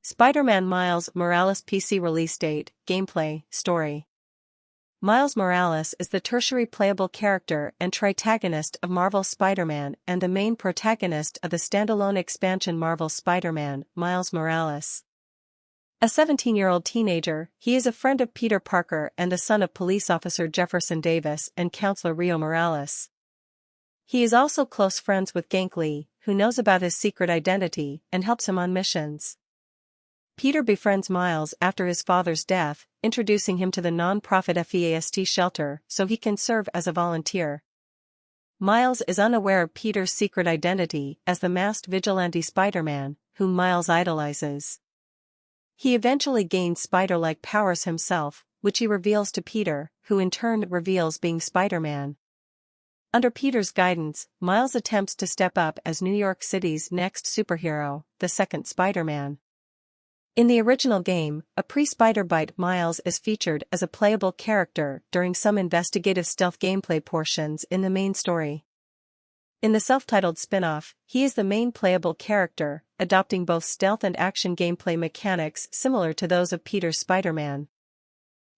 Spider-Man Miles Morales PC release date, gameplay, story. Miles Morales is the tertiary playable character and tritagonist of Marvel's Spider-Man and the main protagonist of the standalone expansion Marvel's Spider-Man, Miles Morales. A 17-year-old teenager, he is a friend of Peter Parker and the son of police officer Jefferson Davis and councilor Rio Morales. He is also close friends with Ganke Lee, who knows about his secret identity and helps him on missions. Peter befriends Miles after his father's death, introducing him to the non-profit F.E.A.S.T shelter so he can serve as a volunteer. Miles is unaware of Peter's secret identity as the masked vigilante Spider-Man, whom Miles idolizes. He eventually gains spider-like powers himself, which he reveals to Peter, who in turn reveals being Spider-Man. Under Peter's guidance, Miles attempts to step up as New York City's next superhero, the second Spider-Man. In the original game, a pre-Spider-Bite Miles is featured as a playable character during some investigative stealth gameplay portions in the main story. In the self-titled spin-off, he is the main playable character, adopting both stealth and action gameplay mechanics similar to those of Peter's Spider-Man.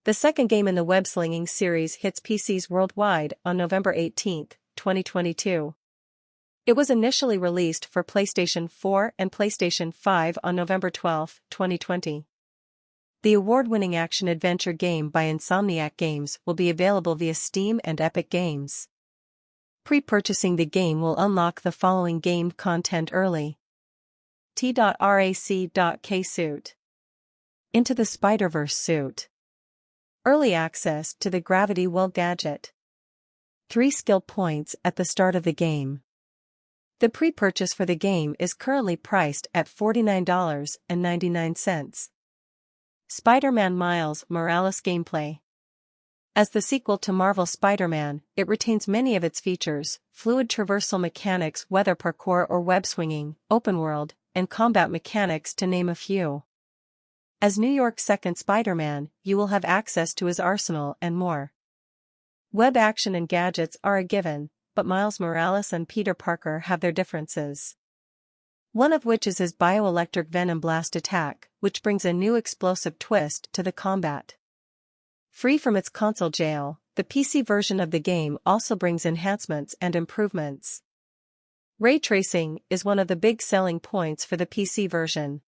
The second game in the web-slinging series hits PCs worldwide on November 18, 2022. It was initially released for PlayStation 4 and PlayStation 5 on November 12, 2020. The award-winning action-adventure game by Insomniac Games will be available via Steam and Epic Games. Pre-purchasing the game will unlock the following game content early. T.RAC.K suit. Into the Spider-Verse suit. Early access to the Gravity Well gadget. 3 skill points at the start of the game. The pre-purchase for the game is currently priced at $49.99. Spider-Man Miles Morales gameplay. As the sequel to Marvel's Spider-Man, it retains many of its features: fluid traversal mechanics, weather parkour or web swinging, open world, and combat mechanics to name a few. As New York's second Spider-Man, you will have access to his arsenal and more. Web action and gadgets are a given, but Miles Morales and Peter Parker have their differences. One of which is his bioelectric venom blast attack, which brings a new explosive twist to the combat. Free from its console jail, the PC version of the game also brings enhancements and improvements. Ray tracing is one of the big selling points for the PC version.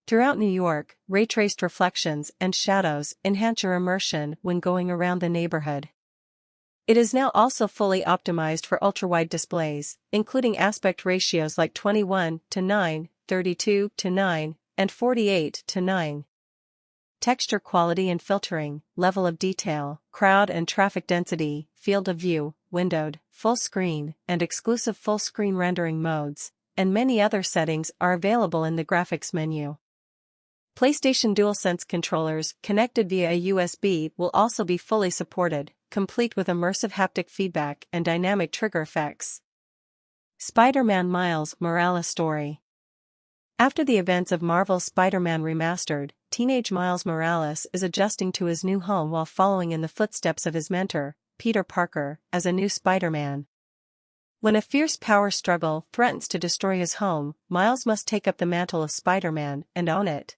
Throughout New York, ray-traced reflections and shadows enhance your immersion when going around the neighborhood. It is now also fully optimized for ultra-wide displays, including aspect ratios like 21:9, 32:9, and 48:9. Texture quality and filtering, level of detail, crowd and traffic density, field of view, windowed, full screen, and exclusive full screen rendering modes, and many other settings are available in the graphics menu. PlayStation DualSense controllers connected via a USB will also be fully supported, complete with immersive haptic feedback and dynamic trigger effects. Spider-Man Miles Morales story. After the events of Marvel's Spider-Man Remastered, teenage Miles Morales is adjusting to his new home while following in the footsteps of his mentor, Peter Parker, as a new Spider-Man. When a fierce power struggle threatens to destroy his home, Miles must take up the mantle of Spider-Man and own it.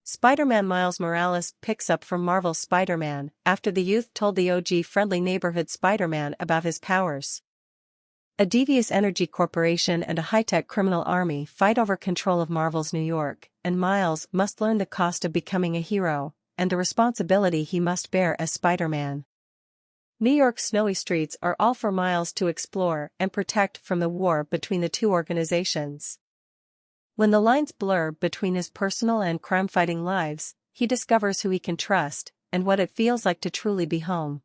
Spider-Man Miles Morales picks up from Marvel's Spider-Man after the youth told the OG friendly neighborhood Spider-Man about his powers. A devious energy corporation and a high-tech criminal army fight over control of Marvel's New York, and Miles must learn the cost of becoming a hero, and the responsibility he must bear as Spider-Man. New York's snowy streets are all for Miles to explore and protect from the war between the two organizations. When the lines blur between his personal and crime-fighting lives, he discovers who he can trust, and what it feels like to truly be home.